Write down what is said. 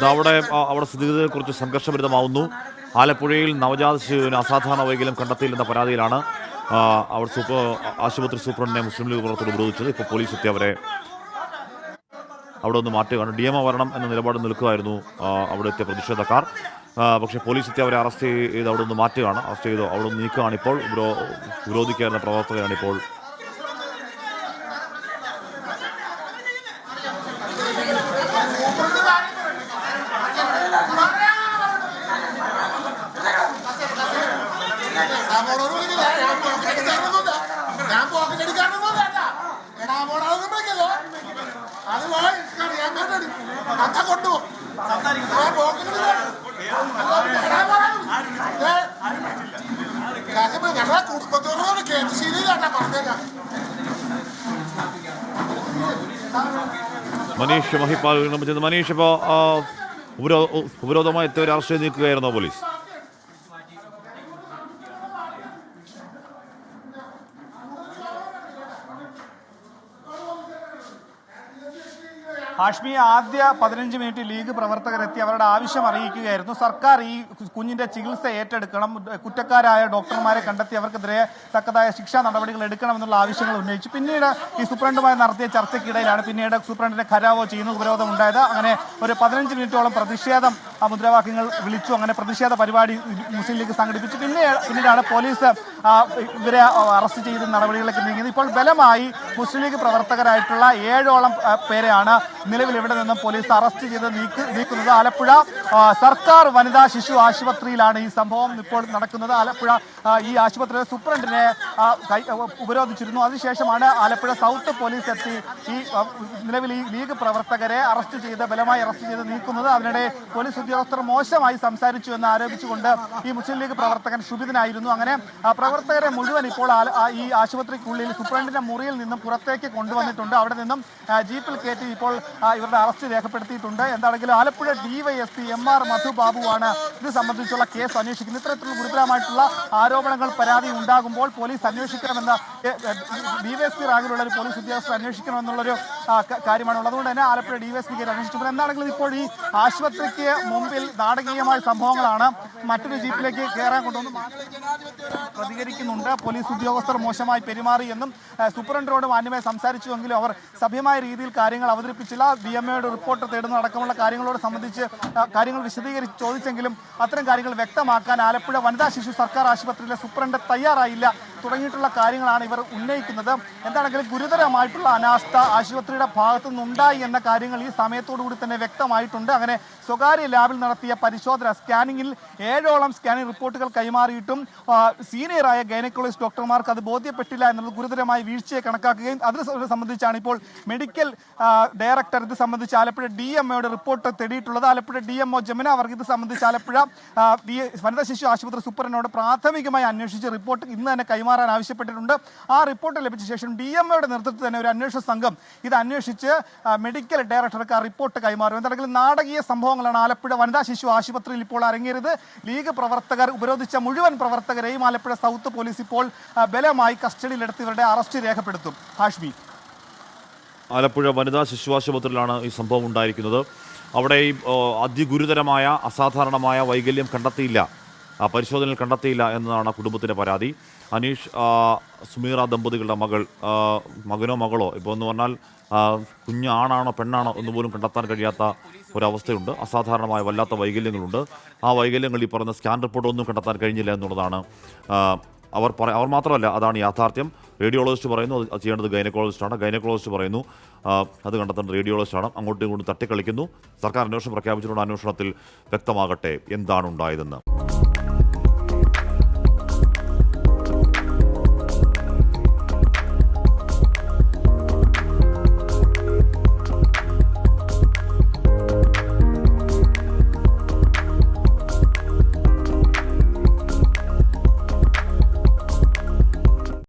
അവിടെ സ്ഥിതിഗതിയെക്കുറിച്ച് സംഘർഷഭരിതമാവുന്നു. ആലപ്പുഴയിൽ നവജാത ശിശുവിന് അസാധാരണ വൈകല്യം കണ്ടെത്തിയില്ലെന്ന പരാതിയിലാണ് അവിടെ ആശുപത്രി സൂപ്രണ്ടിനെ മുസ്ലിം ലീഗ് പ്രവർത്തകർ ഉപരോധിച്ചത്. ഇപ്പോൾ പോലീസ് എത്തി അവരെ അവിടെ ഒന്ന് മാറ്റുകയാണ്. DMO വരണം എന്ന നിലപാട് നിൽക്കുകയായിരുന്നു അവിടെ എത്തിയ പ്രതിഷേധക്കാർ. പക്ഷേ പോലീസ് എത്തി അവരെ അറസ്റ്റ് ചെയ്ത് അവിടെ നിന്ന് മാറ്റുകയാണ്. അറസ്റ്റ് ചെയ്ത് അവിടെ നിന്ന് നീക്കുകയാണ്. ഇപ്പോൾ ഉപരോധിക്കാവുന്ന പ്രവർത്തകരാണ് ഇപ്പോൾ മനീഷ് മഹിപ്പാൽ. മനീഷ്, ഇപ്പോൾ ഉപരോധമായി എത്തിയവരെ അറസ്റ്റ് ചെയ്ത് നീക്കുകയായിരുന്നോ പോലീസ്? ഹാഷ്മി, ആദ്യ 15 മിനിറ്റ് ലീഗ് പ്രവർത്തകരെത്തി അവരുടെ ആവശ്യം അറിയിക്കുകയായിരുന്നു. സർക്കാർ ഈ കുഞ്ഞിന്റെ ചികിത്സ ഏറ്റെടുക്കണം, കുറ്റക്കാരായ ഡോക്ടർമാരെ കണ്ടെത്തി അവർക്കെതിരെ തക്കതായ ശിക്ഷാ നടപടികൾ എടുക്കണമെന്നുള്ള ആവശ്യങ്ങൾ ഉന്നയിച്ചു. പിന്നീട് ഈ സൂപ്രണ്ടുമായി നടത്തിയ ചർച്ചയ്ക്കിടയിലാണ് പിന്നീട് സൂപ്രണ്ടിനെ ഖരാവോ ചെയ്യുന്ന ഉപരോധം ഉണ്ടായത്. അങ്ങനെ ഒരു 15 മിനിറ്റോളം പ്രതിഷേധം മുദ്രാവാക്യങ്ങൾ വിളിച്ചു. അങ്ങനെ പ്രതിഷേധ പരിപാടി മുസ്ലിം ലീഗ് സംഘടിപ്പിച്ചു. പിന്നീടാണ് പോലീസ് ഇവരെ അറസ്റ്റ് ചെയ്ത നടപടികളിലേക്ക് നീങ്ങിയത്. ഇപ്പോൾ ബലമായി മുസ്ലിം ലീഗ് പ്രവർത്തകരായിട്ടുള്ള 7ഓളം പേരെയാണ് നിലവിൽ ഇവിടെ നിന്നും പോലീസ് അറസ്റ്റ് ചെയ്ത് നീക്കുന്നത്. ആലപ്പുഴ സർക്കാർ വനിതാ ശിശു ആശുപത്രിയിലാണ് ഈ സംഭവം ഇപ്പോൾ നടക്കുന്നത്. ആലപ്പുഴ ഈ ആശുപത്രിയിലെ സൂപ്രണ്ടിനെ ഉപരോധിച്ചിരുന്നു. അതിനുശേഷമാണ് ആലപ്പുഴ സൗത്ത് പോലീസ് എത്തി ഈ നിലവിൽ ഈ ലീഗ് പ്രവർത്തകരെ ബലമായി അറസ്റ്റ് ചെയ്ത് നീക്കുന്നത്. അതിനിടെ പോലീസ് ഉദ്യോഗസ്ഥർ മോശമായി സംസാരിച്ചു എന്ന് ആരോപിച്ചുകൊണ്ട് ഈ മുസ്ലിം ലീഗ് പ്രവർത്തകൻ ക്ഷുഭിതനായിരുന്നു. അങ്ങനെ പ്രവർത്തകരെ മുഴുവൻ ഇപ്പോൾ ഈ ആശുപത്രിക്കുള്ളിൽ സൂപ്രണ്ടിന്റെ മുറിയിൽ നിന്നും പുറത്തേക്ക് കൊണ്ടുവന്നിട്ടുണ്ട്. അവിടെ നിന്നും ജീപ്പിൽ കയറ്റി ഇപ്പോൾ ഇവരുടെ അറസ്റ്റ് രേഖപ്പെടുത്തിയിട്ടുണ്ട്. എന്താണെങ്കിലും ആലപ്പുഴ DYSP MR മധുബാബുവാണ് ഇത് സംബന്ധിച്ചുള്ള കേസ് അന്വേഷിക്കുന്നത്. ഇത്തരത്തിലുള്ള ഗുരുതരമായിട്ടുള്ള ആരോപണങ്ങൾ, പരാതി ഉണ്ടാകുമ്പോൾ പോലീസ് അന്വേഷിക്കണമെന്ന DYSP റാങ്കിലുള്ള ഒരു പോലീസ് ഉദ്യോഗസ്ഥർ അന്വേഷിക്കണമെന്നുള്ളൊരു കാര്യമാണുള്ളത്. അതുകൊണ്ട് തന്നെ ആലപ്പുഴ DYSP അന്വേഷിച്ചു. എന്താണെങ്കിലും ഇപ്പോൾ ഈ ആശുപത്രിക്ക് മുമ്പിൽ നാടകീയമായ സംഭവങ്ങളാണ്. മറ്റൊരു ജീപ്പിലേക്ക് കയറാൻ കൊണ്ടുവന്ന് പ്രതികരിക്കുന്നുണ്ട്. പോലീസ് ഉദ്യോഗസ്ഥർ മോശമായി പെരുമാറി എന്നും സൂപ്രണ്ടിനോട് മാന്യമായി സംസാരിച്ചുവെങ്കിലും അവർ സഭ്യമായ രീതിയിൽ കാര്യങ്ങൾ അവതരിപ്പിച്ചില്ല. DMOയുടെ റിപ്പോർട്ട് തേടുന്ന അടക്കമുള്ള കാര്യങ്ങളോട് സംബന്ധിച്ച് കാര്യങ്ങൾ വിശദീകരിച്ച് ചോദിച്ചെങ്കിലും അത്തരം കാര്യങ്ങൾ വ്യക്തമാക്കാൻ ആലപ്പുഴ വനിതാ ശിശു സർക്കാർ ആശുപത്രിയിലെ സൂപ്രണ്ട് തയ്യാറായില്ല തുടങ്ങിയിട്ടുള്ള കാര്യങ്ങളാണ് ഇവർ ഉന്നയിക്കുന്നത്. എന്താണെങ്കിലും ഗുരുതരമായിട്ടുള്ള അനാസ്ഥ ആശുപത്രിയുടെ ഭാഗത്തു നിന്നുണ്ടായി എന്ന കാര്യങ്ങൾ ഈ സമയത്തോടുകൂടി തന്നെ വ്യക്തമായിട്ടുണ്ട്. അങ്ങനെ സ്വകാര്യ ലാബിൽ നടത്തിയ പരിശോധന സ്കാനിങ്ങിൽ 7ഓളം സ്കാനിംഗ് റിപ്പോർട്ടുകൾ കൈമാറിയിട്ടും സീനിയറായ ഗൈനക്കോളജിസ്റ്റ് ഡോക്ടർമാർക്ക് അത് ബോധ്യപ്പെട്ടില്ല എന്നുള്ളത് ഗുരുതരമായ വീഴ്ചയെ കണക്കാക്കുകയും അതിനെ സംബന്ധിച്ചാണ് ഇപ്പോൾ മെഡിക്കൽ ഡയറക്ടർ ഇത് സംബന്ധിച്ച് ആലപ്പുഴ DMOയുടെ റിപ്പോർട്ട് തേടിയിട്ടുള്ളത്. ആലപ്പുഴ DMO ജമുന അവർക്ക് ഇത് സംബന്ധിച്ച് ആലപ്പുഴ വനിതാ ശിശു ആശുപത്രി സൂപ്രണ്ടിനോട് പ്രാഥമികമായി അന്വേഷിച്ച് റിപ്പോർട്ട് ഇന്ന് തന്നെ കൈമാറാൻ ആവശ്യപ്പെട്ടിട്ടുണ്ട്. ആ റിപ്പോർട്ട് ലഭിച്ച ശേഷം DMOയുടെ നേതൃത്വത്തിൽ തന്നെ ഒരു അന്വേഷണ സംഘം ഇത് അന്വേഷിച്ച് മെഡിക്കൽ ഡയറക്ടർക്ക് ആ റിപ്പോർട്ട് കൈമാറും. എന്താണെങ്കിലും നാടകീയ സംഭവങ്ങളാണ് ആലപ്പുഴ വനിതാ ശിശു ആശുപത്രിയിൽ ഇപ്പോൾ അരങ്ങേറിയത്. ലീഗ് പ്രവർത്തകർ ഉപരോധിച്ച മുഴുവൻ പ്രവർത്തകരെയും ആലപ്പുഴ സൗത്ത് പോലീസ് ഇപ്പോൾ ബലമായി കസ്റ്റഡിയിലെടുത്ത് ഇവരുടെ അറസ്റ്റ് രേഖപ്പെടുത്തും. ഹാഷ്മി, ആലപ്പുഴ വനിതാ ശിശു ആശുപത്രിയിലാണ് ഈ സംഭവം ഉണ്ടായിരിക്കുന്നത്. അവിടെ ഈ അതിഗുരുതരമായ അസാധാരണമായ വൈകല്യം കണ്ടെത്തിയില്ല, പരിശോധനയിൽ കണ്ടെത്തിയില്ല എന്നതാണ് കുടുംബത്തിൻ്റെ പരാതി. അനീഷ് സുമീറ ദമ്പതികളുടെ മകനോ മകളോ ഇപ്പോൾ എന്ന് പറഞ്ഞാൽ കുഞ്ഞാണാണോ പെണ്ണാണോ എന്നുപോലും കണ്ടെത്താൻ കഴിയാത്ത ഒരവസ്ഥയുണ്ട്. അസാധാരണമായ വല്ലാത്ത വൈകല്യങ്ങളുണ്ട്. ആ വൈകല്യങ്ങൾ ഈ പറഞ്ഞ സ്കാൻ റിപ്പോർട്ടൊന്നും കണ്ടെത്താൻ കഴിഞ്ഞില്ല എന്നുള്ളതാണ് അവർ മാത്രമല്ല, അതാണ് യാഥാർത്ഥ്യം. റേഡിയോളജിസ്റ്റ് പറയുന്നു അത് ചെയ്യേണ്ടത് ഗൈനക്കോളജിസ്റ്റാണ്. ഗൈനക്കോളജിസ്റ്റ് പറയുന്നു അത് കണ്ടെത്തേണ്ടത് റേഡിയോളജിസ്റ്റാണ്. അങ്ങോട്ടും ഇങ്ങോട്ടും തട്ടിക്കളിക്കുന്നു. സർക്കാർ അന്വേഷണം പ്രഖ്യാപിച്ചിട്ടുള്ള അന്വേഷണത്തിൽ വ്യക്തമാകട്ടെ എന്താണ് ഉണ്ടായതെന്ന്.